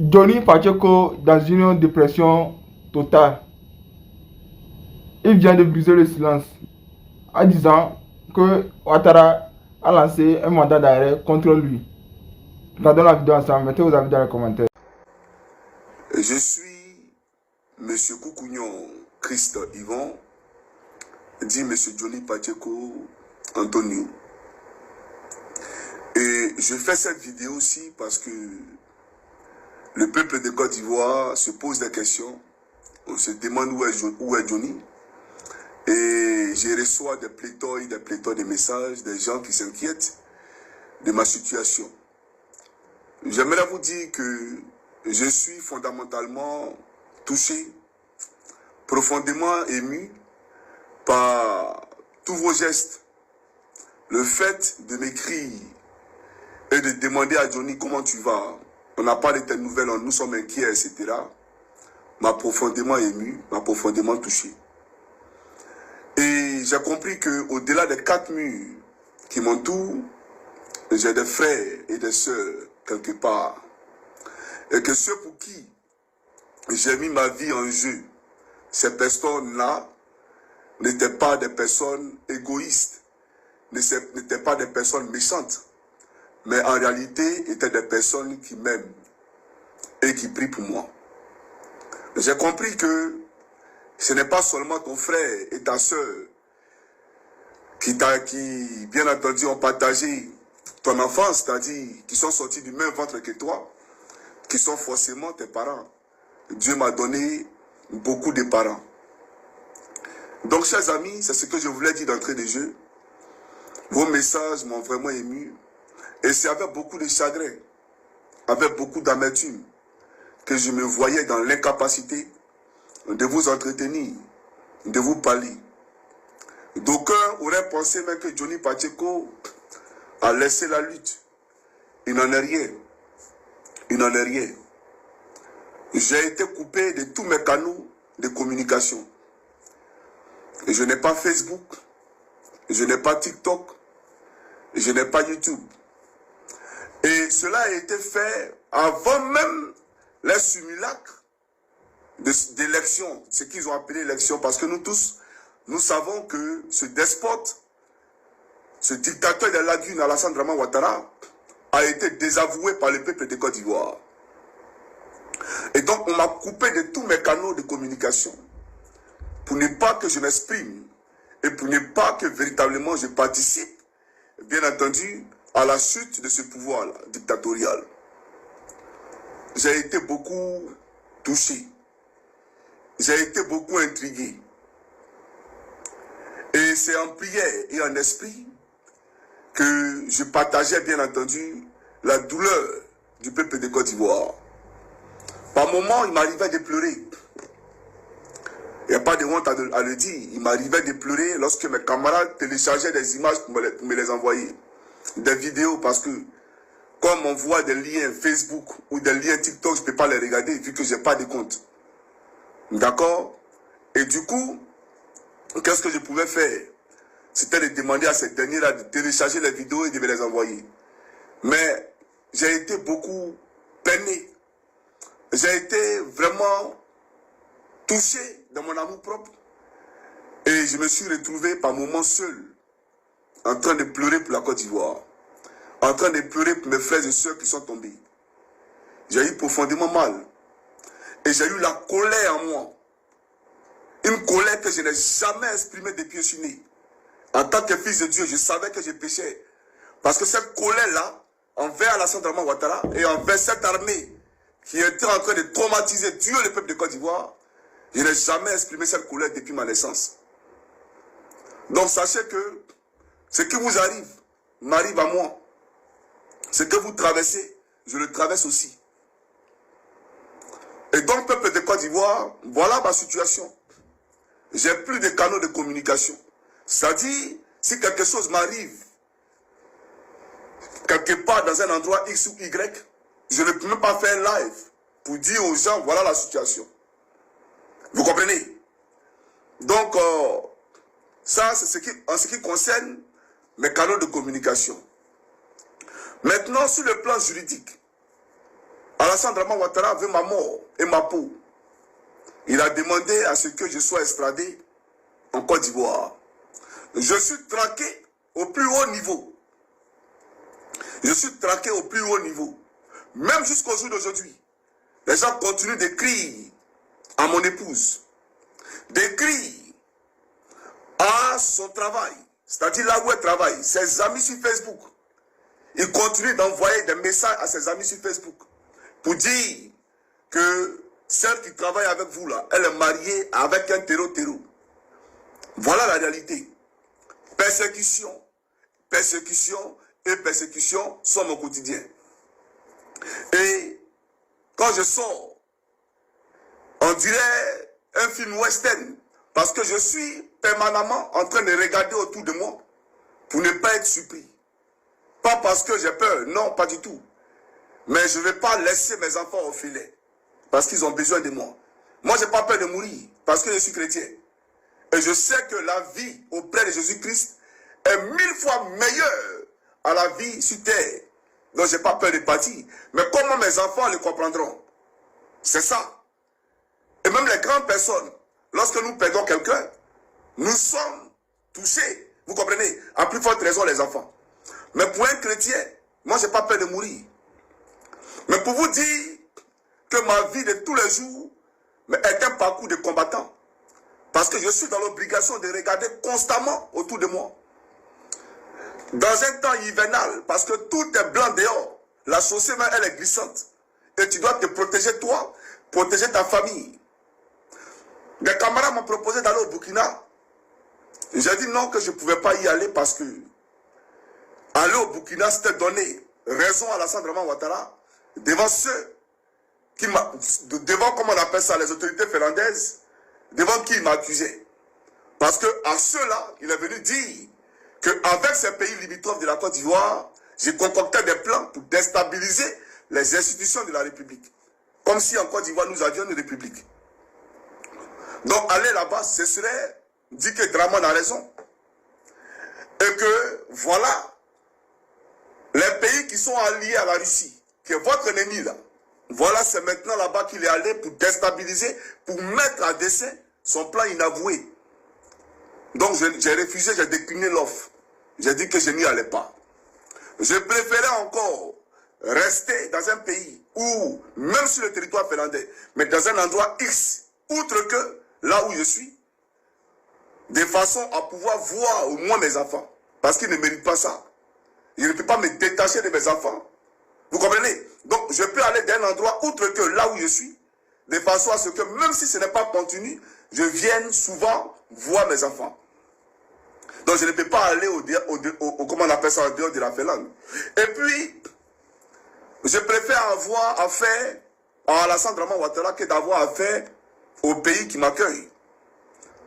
Johnny Pacheco dans une dépression totale. Il vient de briser le silence en disant que Ouattara a lancé un mandat d'arrêt contre lui. Regardons la vidéo ensemble, mettez vos avis dans les commentaires. Je suis M. Koukounion Christ Yvon, dit M. Johnny Pacheco Antonio. Et je fais cette vidéo aussi parce que le peuple de Côte d'Ivoire se pose des questions. On se demande où est Johnny. Et je reçois des pléthores de messages, des gens qui s'inquiètent de ma situation. J'aimerais vous dire que je suis fondamentalement touché, profondément ému par tous vos gestes. Le fait de m'écrire et de demander à Johnny comment tu vas, on n'a pas de tes nouvelles, nous sommes inquiets, etc., m'a profondément ému, m'a profondément touché. Et j'ai compris qu'au-delà des 4 murs qui m'entourent, j'ai des frères et des sœurs quelque part. Et que ceux pour qui j'ai mis ma vie en jeu, ces personnes-là n'étaient pas des personnes égoïstes, n'étaient pas des personnes méchantes, mais en réalité étaient des personnes qui m'aiment et qui prient pour moi. J'ai compris que ce n'est pas seulement ton frère et ta sœur qui, bien entendu, ont partagé ton enfance, c'est-à-dire qui sont sortis du même ventre que toi, qui sont forcément tes parents. Dieu m'a donné beaucoup de parents. Donc, chers amis, c'est ce que je voulais dire d'entrée de jeu. Vos messages m'ont vraiment ému. Et c'est avec beaucoup de chagrin, avec beaucoup d'amertume, que je me voyais dans l'incapacité de vous entretenir, de vous parler. D'aucuns auraient pensé même que Johnny Pacheco a laissé la lutte. Il n'en est rien. Il n'en est rien. J'ai été coupé de tous mes canaux de communication. Et je n'ai pas Facebook, je n'ai pas TikTok, je n'ai pas YouTube. Et cela a été fait avant même les simulacres d'élection, ce qu'ils ont appelé élection, parce que nous tous, nous savons que ce despote, ce dictateur des lagunes, Alassane Draman Ouattara, a été désavoué par le peuple de Côte d'Ivoire. Et donc, on m'a coupé de tous mes canaux de communication pour ne pas que je m'exprime et pour ne pas que véritablement je participe, bien entendu, à la chute de ce pouvoir dictatorial. J'ai été beaucoup touché. J'ai été beaucoup intrigué. Et c'est en prière et en esprit que je partageais, bien entendu, la douleur du peuple de Côte d'Ivoire. Par moments, il m'arrivait de pleurer. Il n'y a pas de honte à le dire. Il m'arrivait de pleurer lorsque mes camarades téléchargeaient des images pour me les envoyer. Des vidéos, parce que comme on voit des liens Facebook ou des liens TikTok, je ne peux pas les regarder vu que je n'ai pas de compte. D'accord? Et du coup, qu'est-ce que je pouvais faire? C'était de demander à ces derniers-là de télécharger les vidéos et de me les envoyer. Mais j'ai été beaucoup peiné. J'ai été vraiment touché dans mon amour propre. Et je me suis retrouvé par moments seul, en train de pleurer pour la Côte d'Ivoire, en train de pleurer pour mes frères et sœurs qui sont tombés. J'ai eu profondément mal. Et j'ai eu la colère en moi. Une colère que je n'ai jamais exprimée depuis que je suis né. En tant que fils de Dieu, je savais que je péchais. Parce que cette colère-là, envers Alassane Draman Ouattara et envers cette armée qui était en train de traumatiser, tuer le peuple de Côte d'Ivoire, je n'ai jamais exprimé cette colère depuis ma naissance. Donc sachez que ce qui vous arrive m'arrive à moi. Ce que vous traversez, je le traverse aussi. Et donc, peuple de Côte d'Ivoire, voilà ma situation. J'ai plus de canaux de communication. C'est-à-dire, si quelque chose m'arrive, quelque part dans un endroit X ou Y, je ne peux même pas faire live pour dire aux gens, voilà la situation. Vous comprenez? Donc, ça, c'est en ce qui concerne mes canaux de communication. Maintenant, sur le plan juridique, Alassane Draman Ouattara veut ma mort et ma peau. Il a demandé à ce que je sois extradé en Côte d'Ivoire. Je suis traqué au plus haut niveau. Je suis traqué au plus haut niveau. Même jusqu'au jour d'aujourd'hui, les gens continuent d'écrire à mon épouse, d'écrire à son travail, c'est-à-dire là où elle travaille, ses amis sur Facebook. Il continue d'envoyer des messages à ses amis sur Facebook pour dire que celle qui travaille avec vous là, elle est mariée avec un terreau. Voilà la réalité. Persécution, persécution et persécution sont mon quotidien. Et quand je sors, on dirait un film western, parce que je suis permanemment en train de regarder autour de moi pour ne pas être surpris. Pas parce que j'ai peur, non, pas du tout. Mais je ne vais pas laisser mes enfants au filet, parce qu'ils ont besoin de moi. Moi, je n'ai pas peur de mourir, parce que je suis chrétien. Et je sais que la vie auprès de Jésus-Christ est 1000 fois meilleure à la vie sur terre. Donc, je n'ai pas peur de partir. Mais comment mes enfants le comprendront? C'est ça. Et même les grandes personnes, lorsque nous perdons quelqu'un, nous sommes touchés. Vous comprenez? À plus forte raison, les enfants. Mais pour un chrétien, moi, je n'ai pas peur de mourir. Mais pour vous dire que ma vie de tous les jours est un parcours de combattant. Parce que je suis dans l'obligation de regarder constamment autour de moi. Dans un temps hivernal, parce que tout est blanc dehors, la chaussée, elle est glissante. Et tu dois te protéger toi, protéger ta famille. Des camarades m'ont proposé d'aller au Burkina. J'ai dit non, que je ne pouvais pas y aller parce que aller au Burkina, c'était donner raison à Alassane Draman Ouattara devant ceux qui devant, comment on appelle ça, les autorités finlandaises, devant qui il m'accusait. Parce que à ceux-là, il est venu dire qu'avec ces pays limitrophes de la Côte d'Ivoire, j'ai concocté des plans pour déstabiliser les institutions de la République. Comme si en Côte d'Ivoire, nous avions une République. Donc aller là-bas, ce serait dire que Draman a raison. Et que voilà, les pays qui sont alliés à la Russie, qui est votre ennemi là, voilà, c'est maintenant là-bas qu'il est allé pour déstabiliser, pour mettre à dessein son plan inavoué. Donc j'ai refusé, j'ai décliné l'offre. J'ai dit que je n'y allais pas. Je préférais encore rester dans un pays où, même sur le territoire finlandais, mais dans un endroit X, outre que là où je suis, de façon à pouvoir voir au moins mes enfants. Parce qu'ils ne méritent pas ça. Je ne peux pas me détacher de mes enfants. Vous comprenez? Donc, je peux aller d'un endroit outre que là où je suis, de façon à ce que, même si ce n'est pas continu, je vienne souvent voir mes enfants. Donc, je ne peux pas aller comment on appelle ça, en dehors de la Finlande. Et puis, je préfère avoir affaire à Alassane Draman Ouattara que d'avoir affaire au pays qui m'accueille.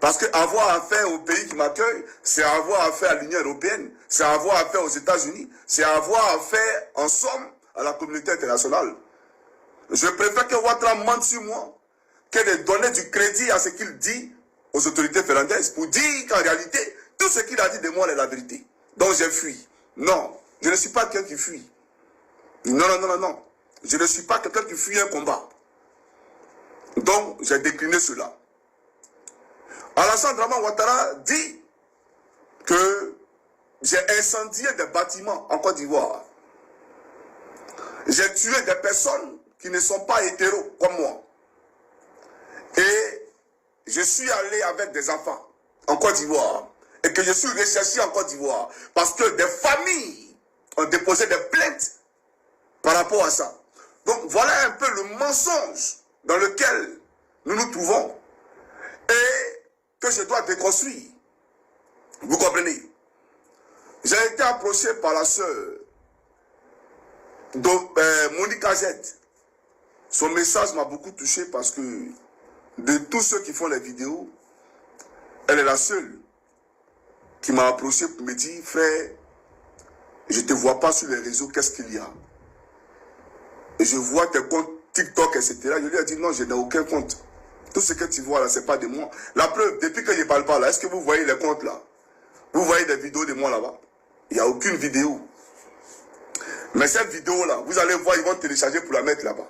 Parce que avoir affaire au pays qui m'accueille, c'est avoir affaire à l'Union européenne, c'est avoir affaire aux États-Unis, c'est avoir affaire, en somme, à la communauté internationale. Je préfère que Ouattara mente sur moi que de donner du crédit à ce qu'il dit aux autorités finlandaises pour dire qu'en réalité, tout ce qu'il a dit de moi est la vérité. Donc j'ai fui. Non, je ne suis pas quelqu'un qui fuit. Non. Je ne suis pas quelqu'un qui fuit un combat. Donc j'ai décliné cela. Alassane Draman Ouattara dit que j'ai incendié des bâtiments en Côte d'Ivoire. J'ai tué des personnes qui ne sont pas hétéros comme moi. Et je suis allé avec des enfants en Côte d'Ivoire. Et que je suis recherché en Côte d'Ivoire. Parce que des familles ont déposé des plaintes par rapport à ça. Donc voilà un peu le mensonge dans lequel nous nous trouvons. Et que je dois déconstruire. Vous comprenez? J'ai été approché par la sœur Monica Z. Son message m'a beaucoup touché parce que de tous ceux qui font les vidéos, elle est la seule qui m'a approché pour me dire, frère, je ne te vois pas sur les réseaux, qu'est-ce qu'il y a? Et je vois tes comptes TikTok, etc. Je lui ai dit, non, je n'ai aucun compte. Tout ce que tu vois là, ce n'est pas de moi. La preuve, depuis que je ne parle pas là, est-ce que vous voyez les comptes là? Vous voyez des vidéos de moi là-bas? Il n'y a aucune vidéo. Mais cette vidéo là, vous allez voir, ils vont télécharger pour la mettre là-bas.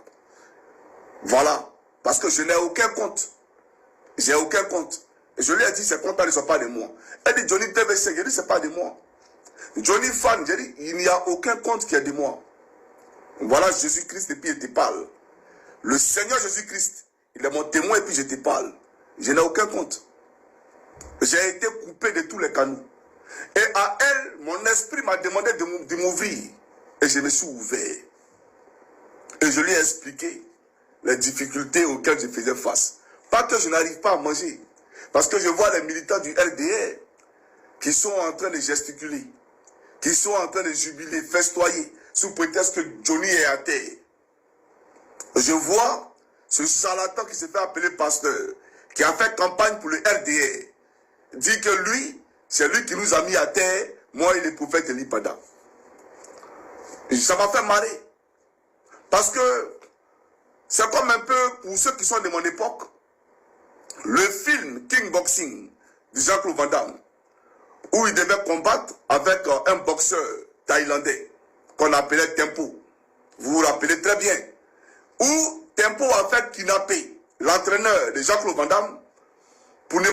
Voilà. Parce que je n'ai aucun compte. J'ai aucun compte. Et je lui ai dit, ces comptes-là ne sont pas de moi. Elle dit, Johnny TV5, j'ai dit, c'est pas de moi. Johnny Fan, j'ai dit, il n'y a aucun compte qui est de moi. Voilà Jésus-Christ et puis il te parle. Le Seigneur Jésus-Christ, il est mon témoin et puis je te parle. Je n'ai aucun compte. J'ai été coupé de tous les canaux. Et à elle, mon esprit m'a demandé de m'ouvrir. Et je me suis ouvert. Et je lui ai expliqué les difficultés auxquelles je faisais face. Pas que je n'arrive pas à manger. Parce que je vois les militants du RDR qui sont en train de gesticuler, qui sont en train de jubiler, festoyer, sous prétexte que Johnny est à terre. Je vois ce charlatan qui se fait appeler pasteur, qui a fait campagne pour le RDR, dit que lui, c'est lui qui nous a mis à terre, moi et le prophète Elipada. Ça m'a fait marrer. Parce que c'est comme un peu, pour ceux qui sont de mon époque, le film King Boxing de Jean-Claude Van Damme, où il devait combattre avec un boxeur thaïlandais qu'on appelait Tempo. Vous vous rappelez très bien. Où Tempo a fait kidnapper l'entraîneur de Jean-Claude Van Damme pour ne